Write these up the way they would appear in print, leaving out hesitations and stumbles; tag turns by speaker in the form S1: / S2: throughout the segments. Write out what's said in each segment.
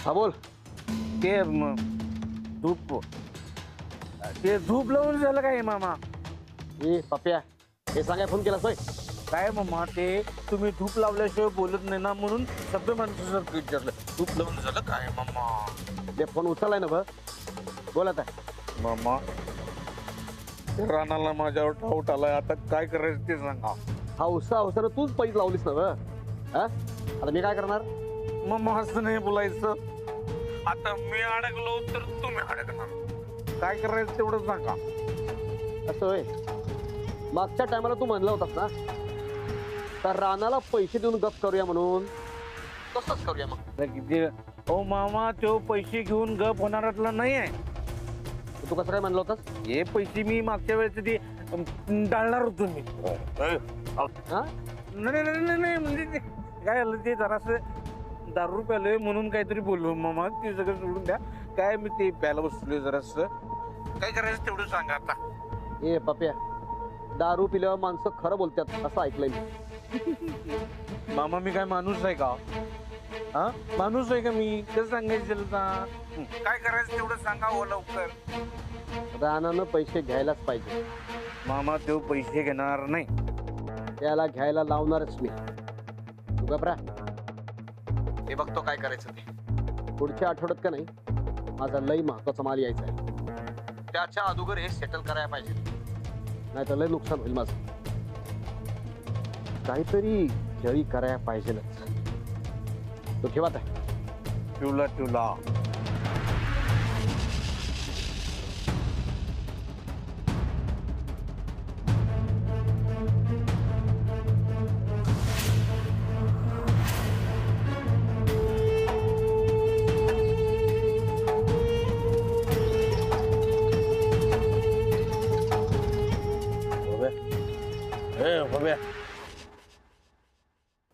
S1: हा बोल.
S2: ते धूप ते धूप लावून झालं काय मामा?
S1: ए पप्प्या, हे सांगाय फोन केलास होय?
S2: काय मामा ते तुम्ही धूप लावल्याशिवाय बोलत नाही ना म्हणून सभ्य माणसासारखं विचारलं. धूप लावून झालं काय मामा?
S1: ते फोन उचललाय ना बघ. बोल आता.
S2: मामा त्या रानाला माझ्यावर ठाऊट आलाय, आता काय करायचं ते सांगा.
S1: हौसानं तूच पैसे लावलीस ना बघ. हा आता मी काय करणार?
S2: मामा असं नाही बोलायचं. आता मी अडकलो तर तुम्ही अडकणार. काय करायचं तेवढं सांगा.
S1: असं होय. मागच्या टायमाला तू म्हणला होतास ना तर रानाला पैसे देऊन गप करूया म्हणून. तसंच करूया मग.
S2: ओ मामा तो पैसे घेऊन गप होणारातला नाही आहे.
S1: तू कसं काय म्हणला होतास?
S2: हे पैसे मी मागच्या वेळेस ते डाळणार होतो मी.
S1: हा
S2: नाही म्हणजे ते काय झालं ते जरासं दारू प्यालोय म्हणून काहीतरी बोललो मामा. ते सगळं सोडून द्या. काय मी ते प्यायला बसलोय जरासं. काय करायचं तेवढं सांगा आता.
S1: ए पप्प्या, दारू पिल्यावर माणसं खरं बोलतात असं ऐकलंय मी.
S2: मामा मी काय माणूस आहे का? हा माणूस आहे का मी? कसं सांगायचं काय करायचं तेवढं सांगा हो लवकर.
S1: रानानं पैसे घ्यायलाच पाहिजे.
S2: मामा तो पैसे घेणार नाही.
S1: त्याला घ्यायला लावणारच मी. तू घबरा. हे बघतो काय करायचं ते. पुढच्या आठवड्यात का नाही माझा लई महत्वाचा माल यायचा आहे. त्याच्या अगोदर हे सेटल करायला पाहिजे, नाही तर लय नुकसान होईल माझं. काहीतरी जळी करायला पाहिजेलच. तो ठेवत आहे.
S2: ठेवला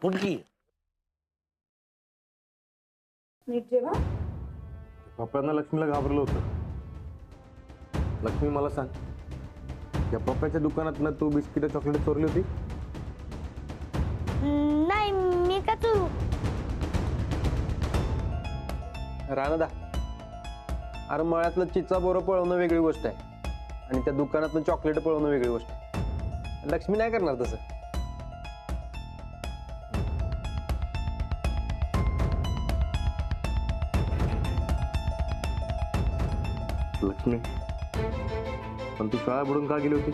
S2: पुढकी
S3: नीट जेव्हा
S4: पप्प्यांना लक्ष्मीला घाबरलं होतं. लक्ष्मी मला सांग, या पप्प्याच्या दुकानात ना तू बिस्किट चॉकलेट चोरली होती?
S5: नाही मी का चोरू?
S6: राणा अरे मळ्यातलं चिचा बोरं पळवणं वेगळी गोष्ट आहे आणि त्या दुकानातनं चॉकलेट पळवणं वेगळी गोष्ट आहे. लक्ष्मी नाही करणार तसं.
S4: लक्ष्मी, पण तू शाळा बुडून का गेली होती?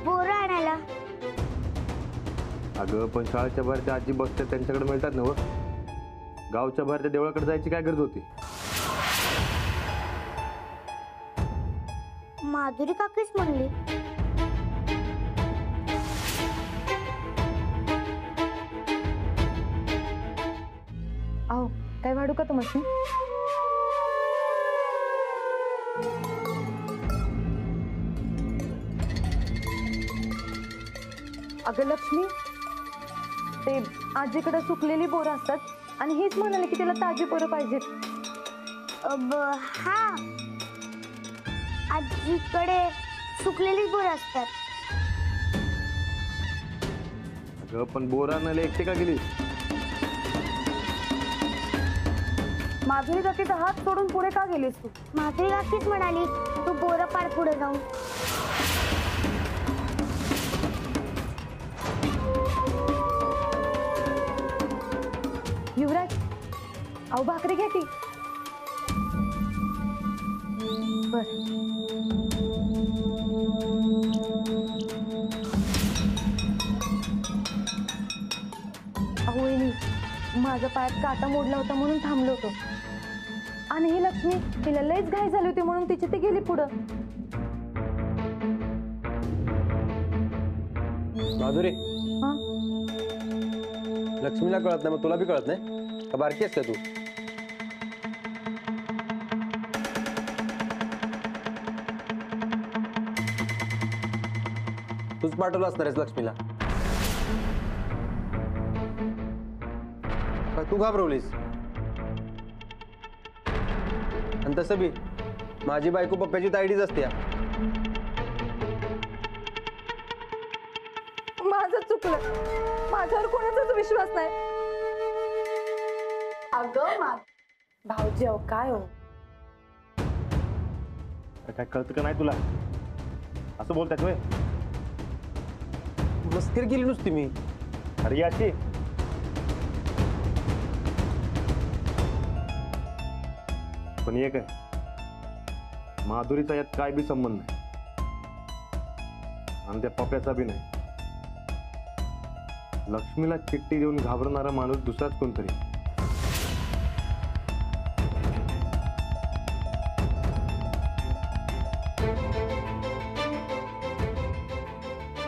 S5: बोरं आणायला.
S4: अगं पण शाळेच्या बाहेर त्या आजी बसतात त्यांच्याकडे मिळतात ना. गावच्या बाहेर त्या देवळाकडे जायची काय गरज होती?
S5: माधुरी काकीच म्हणली.
S3: अहो काय वाढू का तुम्हाला? अगं लक्ष्मी, ते आजीकडे सुकलेली बोरं असतात आणि हेच म्हणाले की त्याला ताजी बोरं पाहिजेत.
S5: हा आजीकडे सुकलेली बोरं असतात.
S4: अगं पण बोरांना एकटे का गेली?
S3: माधुरी काकीचा हात सोडून पुढे का गेलीस तू?
S5: माधुरी काकीच म्हणाली तू बोरं पार पुढे जाऊन.
S3: युवराज, अहो भाकरी घ्या की. बर अहो वहिनी, माझा पायात काटा मोडला होता म्हणून थांबलो होतो आणि ही लक्ष्मी तिला लयच घाई झाली होती म्हणून तिची ती गेली पुढं.
S6: माधुरी,
S3: हा
S6: लक्ष्मीला कळत नाही मग तुला बी कळत नाही का? बारकी आहेस का तू? तूच पाठवलं असणार आहेस लक्ष्मीला. काय तू घाबरवलीस? आणि तसं बी माझी बायको पप्प्याची तायडीच असते.
S3: माझं माझं चुकलं. माझ्यावर कोणाचाच विश्वास नाही. अगं भाऊजी अहो काय हो,
S4: अरे काय कळतं का नाही तुला? असं बोलताय तुम्ही?
S6: मस्करी केली नुसती मी.
S4: अरे याची पण एक आहे, माधुरीचा यात काय बी संबंध नाही आणि त्या पप्याचा बी नाही. लक्ष्मीला चिठ्ठी देऊन घाबरणारा माणूस दुसराच कोणतरी.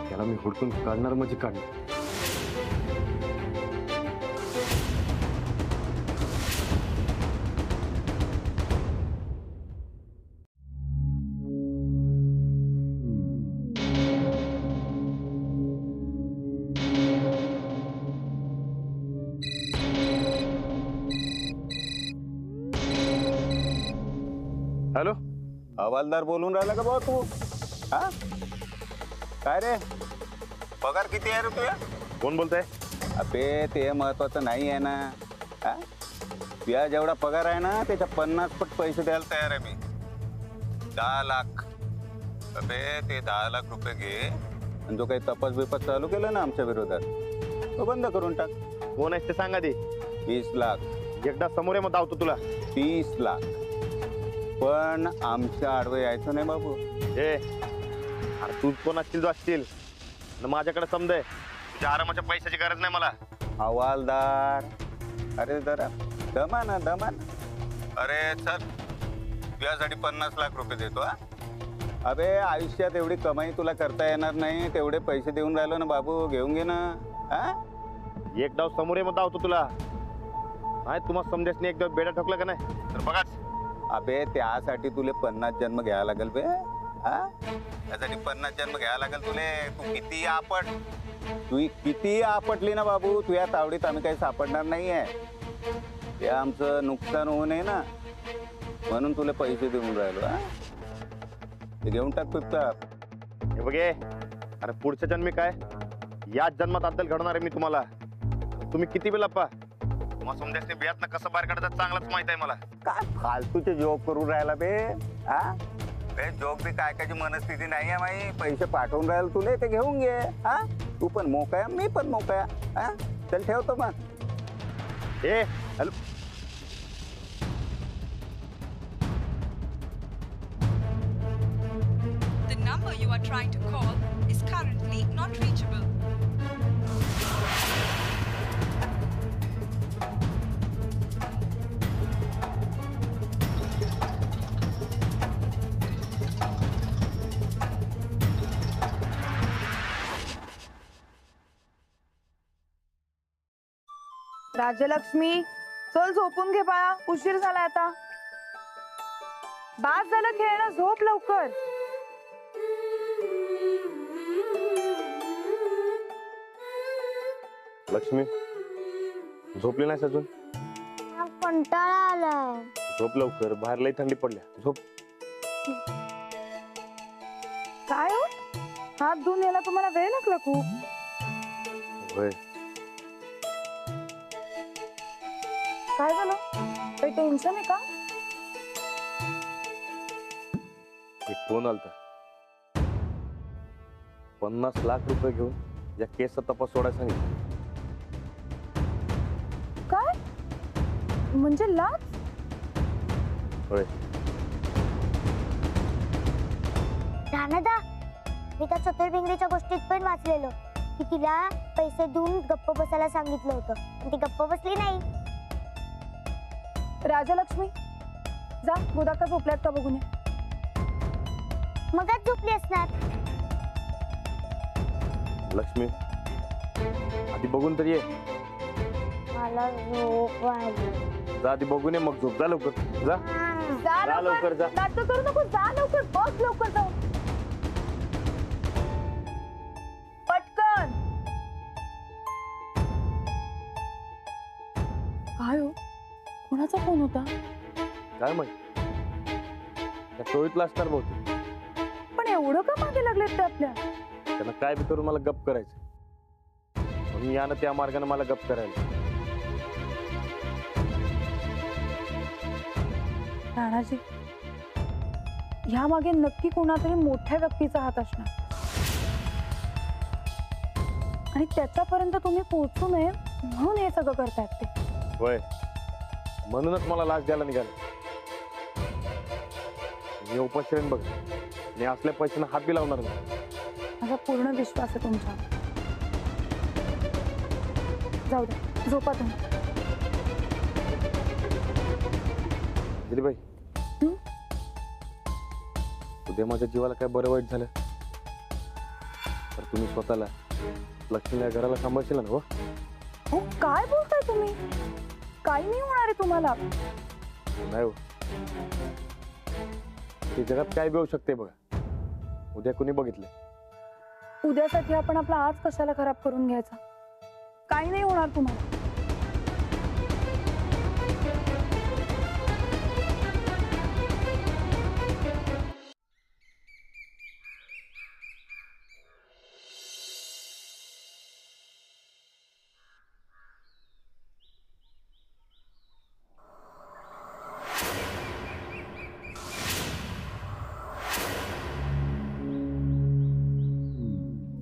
S4: त्याला मी हुडकून काढणार म्हणजे काढणार. हॅलो,
S7: हवालदार बोलून राहिला का भाऊ तू? हा काय रे, पगार किती आहे रे तुझ्या?
S4: कोण बोलताय?
S7: अबे ते महत्वाचं नाही आहे ना. हा तुझ्या जेवढा पगार आहे ना त्याच्या 50 पट पैसे द्यायला तयार आहे मी. 10 लाख. अबे ते 10 लाख रुपये घे आणि जो काही तपास बिपास चालू केला ना आमच्या विरोधात तो बंद करून टाक.
S4: कोण आहेस ते सांगा दे.
S7: 20 लाख.
S4: एकदा समोर ये, मग धावतो तुला.
S7: 30 लाख. पण आमच्या आडवे यायचं नाही बाबू.
S4: ए अरे तू कोण असतील जो असतील न माझ्याकडे समजाय. तुझ्या आरामाच्या पैशाची गरज नाही मला.
S7: हवालदार अरे जरा दमा ना. अरे चल तुझ्यासाठी 50 लाख रुपये देतो. हा अबे आयुष्यात एवढी कमाई तुला करता येणार नाही, तेवढे पैसे देऊन राहिलो ना बाबू, घेऊन घे ना. हा
S4: एक डाव समोर ये, मग धावतो तुला. नाही तुम्हाला समजायच एक डाव बेडा ठोकला का नाही तर बघाच.
S7: अबे त्यासाठी तुले 50 जन्म घ्यायला लागेल बे. हा त्यासाठी 50 जन्म घ्यायला लागेल तुले. तू किती आपटली ना बाबू, तुझ्या तावडीत आम्ही काही सापडणार नाहीये. ते आमचं नुकसान होऊ नये ना म्हणून तुला पैसे देऊन राहिलो. हा ते घेऊन टाक चुपचाप.
S4: हे बघे, अरे पुढच्या जन्मी काय याच जन्मात अद्दल घडवणार आहे मी तुम्हाला. तुम्ही किती वेळ लपा, तुम्हाला समजायचं बियात कसं बाहेर काढायचं चांगलंच माहित आहे मला.
S7: काय फालतूचे जोक करून राहिला बे. हा बे जोक बी काय कायची मनस्थिती नाही आहे माई. पैसे पाठवून राहिला तुले ते घेऊन घे. हा तू पण मोकळा मी पण मोकळा. हा चल ठेवतो मग.
S4: ए hello,
S8: The number you are trying to call is currently not reachable.
S3: Rajalakshmi चल झोपून घे बाळा, उशीर झाला आता. बास झालं खेळणं, झोप लवकर.
S4: लक्ष्मी झोपली नाहीस अजून?
S5: कंटाळा आलाय.
S4: झोप लवकर, बाहेर लई थंडी पडल्या. झोप.
S3: काय हो, हात धुवून यायला तुम्हाला वेळ लागला खूप.
S4: होय,
S3: काय झालं, काही टेन्शन आहे का?
S4: एक फोन आलता. 50 लाख रुपये घेऊन या केसचा तपास सोडायला सांगितलं.
S3: काय म्हणजे लाच?
S4: होय.
S5: रानदा, मी त्या चतुर्भिंगरीच्या गोष्टीत पण वाचलेलं की तिला पैसे देऊन गप्प बसायला सांगितलं होतं पण ती गप्प बसली नाही.
S3: राजलक्ष्मी जा, गोदाका झोपल्यात का बघून ये.
S5: मगच झोपली असणार.
S4: लक्ष्मी आधी बघून तरी ये.
S5: मला झोप आली.
S4: जा आधी बघून ये, मग झोप. जा लवकर जा.
S3: जा
S4: लवकर जा.
S3: नाटक करू नको, जा लवकर, बस लवकर जाऊ. पटकन. काय हो, कोणाचा फोन होता?
S4: काय माहित, त्या टोळीतला असणार बहुतेक.
S3: पण एवढं का मागे लागलेत ते आपल्या?
S4: त्यांना काय बी करून मला गप करायचं. म्हणून यानं त्या मार्गाने मला गप करायला.
S3: राणाजी, ह्यामागे नक्की कोणातरी मोठ्या व्यक्तीचा हात असणार आणि त्याच्यापर्यंत तुम्ही पोहोचू नये म्हणून हे सगळं करतायत ते.
S4: होय, म्हणूनच मला लाच द्यायला निघाले. मी उपाशी बघ, मी असल्या पैशाने हात बी लावणार नाही.
S3: माझा पूर्ण विश्वास आहे तुमच्यावर. जाऊ द्या, झोपा तुम्ही.
S4: दिलीबाई,
S3: हं?
S4: उद्या माझ्या जीवाला काय बरं वाईट झालं तर तुम्ही स्वतःला लक्ष्मीला घराला सांभाळशील ना? हो,
S3: हो, काय बोलताय तुम्ही? काही नाही होणार आहे तुम्हाला.
S4: नाही हो, ते जगात काय बी होऊ शकते बघा. उद्या कुणी बघितलं.
S3: उद्यासाठी आपण आपला आज कशाला खराब करून घ्यायचा? काही नाही होणार तुम्हाला.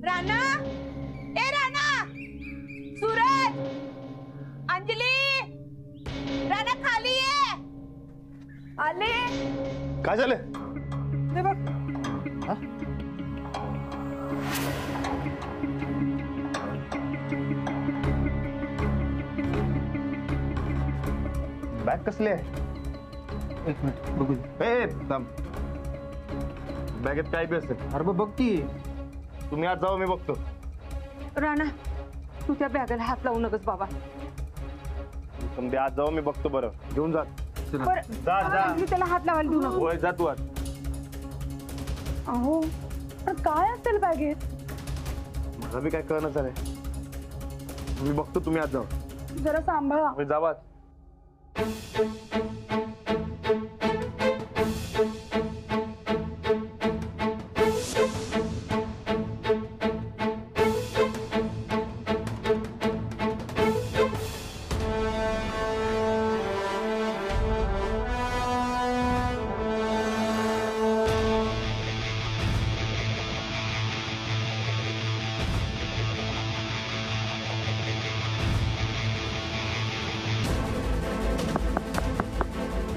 S8: राणा, ए राणा, सूरज, अंजली, राणा खाली ये.
S3: आले.
S4: काय झालं?
S3: ते बघ.
S4: बॅग कसली आहे?
S6: एक मिनिट बघू.
S4: ए, थांब. बॅगेत काय बी असेल.
S6: अरे बघ की.
S4: तुम्ही आज जाऊ, मी बघतो.
S8: राणा, तू त्या बॅगेला हात लावू नकस बाबा.
S4: समजे आज जाऊ, मी बघतो. बरं, घेऊन जा.
S8: बरं,
S4: जा जा.
S8: मी त्याला हात लावायला देऊ नको.
S4: होय, जा तू आज.
S3: अहो, पण काय असेल बॅगेत?
S4: मला बी काय कळणं झालंय. मी बघतो, तुम्ही आज जाऊ.
S3: जरा सांभाळा.
S4: मी जावा.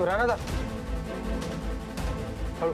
S6: राणादा, हळू.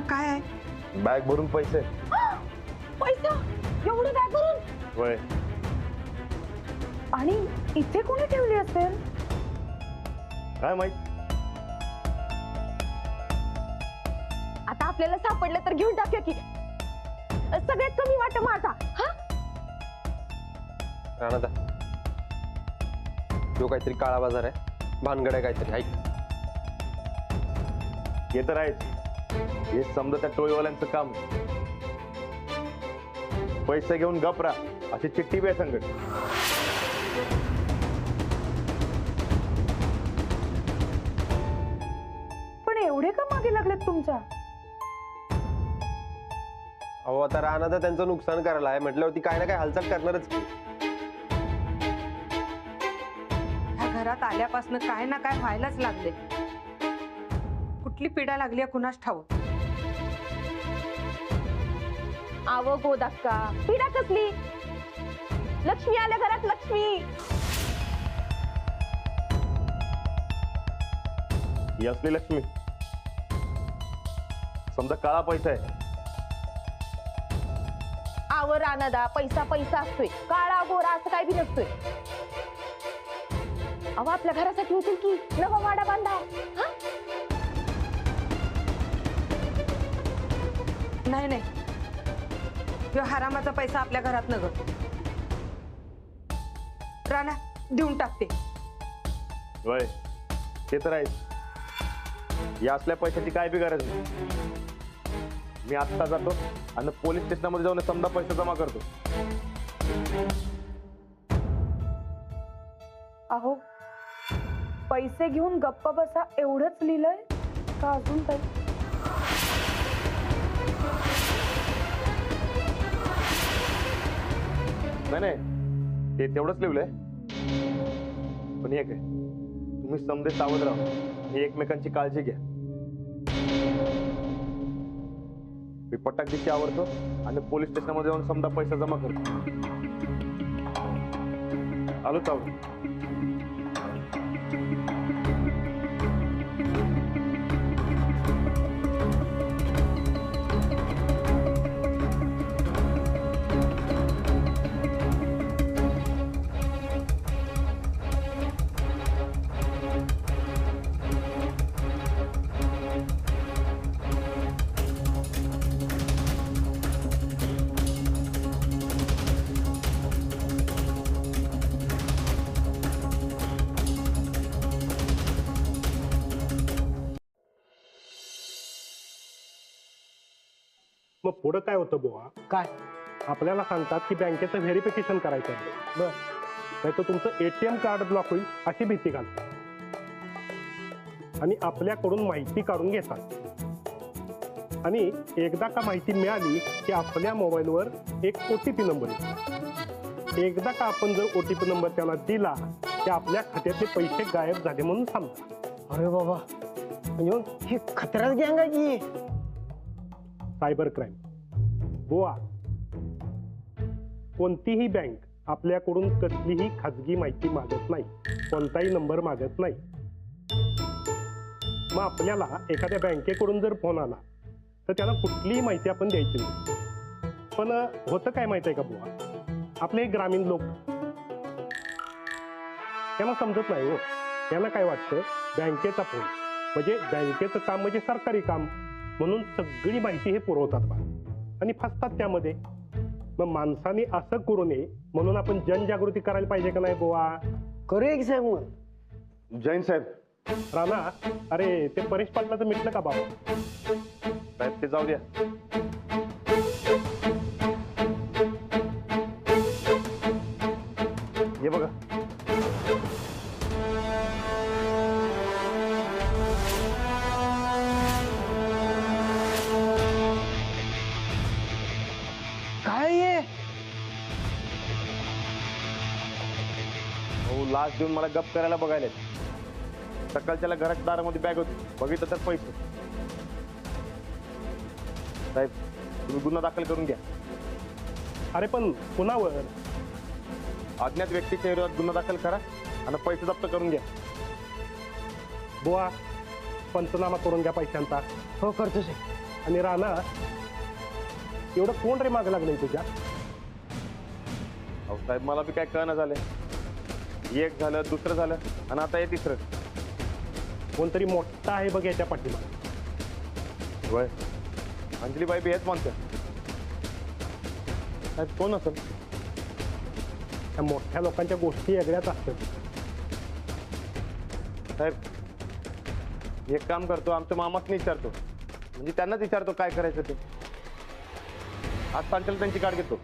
S8: काय आहे?
S4: बॅग भरून पैसे.
S3: पैसा एवढं बॅग भरून?
S4: होय.
S3: आणि इथे कोणी ठेवली असेल?
S4: काय माहित.
S3: आता आपल्याला सापडलं तर घेऊन टाकूया की. सगळ्यात कमी वाट माझा. हा,
S6: राणादा, तो काहीतरी काळा बाजार आहे, भानगड आहे काहीतरी. ऐक,
S4: हे तर आहेच. हे समजा त्या टोळीवाल्यांचं काम. पैसे घेऊन गप राहा अशी चिठ्ठी बी आहे संकट.
S6: अहो आता राहणार त्यांचं नुकसान करायला आहे म्हटल्यावरती काय ना काय हालचाल करणारच की.
S9: ह्या घरात आल्यापासून काय ना काय व्हायलाच लागले. कुठली पिढा लागली कुणास ठाऊक.
S3: आव गोदाक्का पिढा कसली. लक्ष्मी आल्या घरात लक्ष्मी.
S4: ही असली लक्ष्मी समजा काळा पैसा आहे.
S3: आव रानदा पैसा पैसा असतोय. काळा गोरा असं काही बी नसतोय. अहो आपल्या घरासाठी होतील की नवा वाडा बांधा.
S9: नाही नाही ह्यो हरामाचा पैसा आपल्या घरात न ग. राणा देऊन टाकते.
S4: वय ते तर आहे. या असल्या पैशाची काय बी गरज नाही. मी आत्ता जातो आणि पोलीस स्टेशनमध्ये जाऊन समजा पैसे जमा करतो.
S3: अहो पैसे घेऊन गप्प बसा एवढंच लिहिलंय का अजून काही.
S4: नाही नाही ते तेवढंच लिहिलंय. पण एक आहे, तुम्ही समजे सावध राहा आणि एकमेकांची काळजी घ्या. मी पटाक दिवशी आवडतो आणि पोलीस स्टेशनमध्ये जाऊन समजा पैसा जमा करतो. आलो चावलं.
S10: मग पुढं काय होतं बुवा.
S1: काय
S10: आपल्याला सांगतात की बँकेचं व्हेरिफिकेशन करायचं आहे.
S1: बर
S10: नाही तर तुमचं एटीएम कार्ड ब्लॉक होईल अशी भीती घालतात आणि आपल्याकडून माहिती काढून घेतात. आणि एकदा का माहिती मिळाली की आपल्या मोबाईलवर एक OTP नंबर येतो. एकदा का आपण जर OTP नंबर त्याला दिला की आपल्या खात्यातले पैसे गायब झाले म्हणून सांगतात.
S1: अरे बाबा म्हणजे हे खतराच गँग आहे की.
S10: सायबर क्राईम बुवा. कोणतीही बँक आपल्याकडून कसलीही खाजगी माहिती मागत नाही. कोणताही नंबर मागत नाही. मग आपल्याला एखाद्या बँकेकडून जर फोन आला तर त्याला कुठलीही माहिती आपण द्यायची नाही. पण होतं काय माहिती आहे का बुवा, आपले ग्रामीण लोक त्यांना समजत नाही हो. त्यांना काय वाटतं बँकेचा फोन म्हणजे बँकेचं काम म्हणजे सरकारी काम म्हणून सगळी माहिती हे पुरवतात बा आणि फसतात त्यामध्ये. मग माणसाने असं करू नये म्हणून आपण जनजागृती करायला पाहिजे का नाही बुवा.
S1: करूया की साहेब. मग
S4: जैन साहेब.
S10: राणा अरे ते परेश पाटलाचं मिटलं का बाबा.
S4: साहेब ते जाऊ द्या. हे बघा
S1: काय आहे?
S4: लाच देऊन मला गप करायला बघायला. सकाळच्याला घराच्या दारामध्ये बॅग होती, बघितलं तर पैसे. साहेब तुम्ही गुन्हा दाखल करून घ्या.
S10: अरे पण कुणावर.
S4: अज्ञात व्यक्तीच्या विरोधात गुन्हा दाखल करा आणि पैसे जप्त करून घ्या.
S10: बुवा पंचनामा करून घ्या पैशांचा.
S1: हो करतो साहेब.
S10: आणि राणा एवढं कोण रे माग लागलंय तुझ्या.
S4: अहो साहेब मला बी काय कळणं झालं. एक झालं, दुसरं झालं आणि आता हे तिसरं.
S10: कोणतरी मोठा आहे बघ याच्या पाठीमागे.
S4: वय अंजलीबाई बी हेच म्हणते. साहेब कोण असेल.
S10: त्या मोठ्या लोकांच्या गोष्टी वेगळ्याच असतात.
S4: साहेब एक काम करतो, आमच्या मामासनी विचारतो, म्हणजे त्यांनाच विचारतो काय करायचं ते. आज सांगेल त्यांची गाठ घेतो.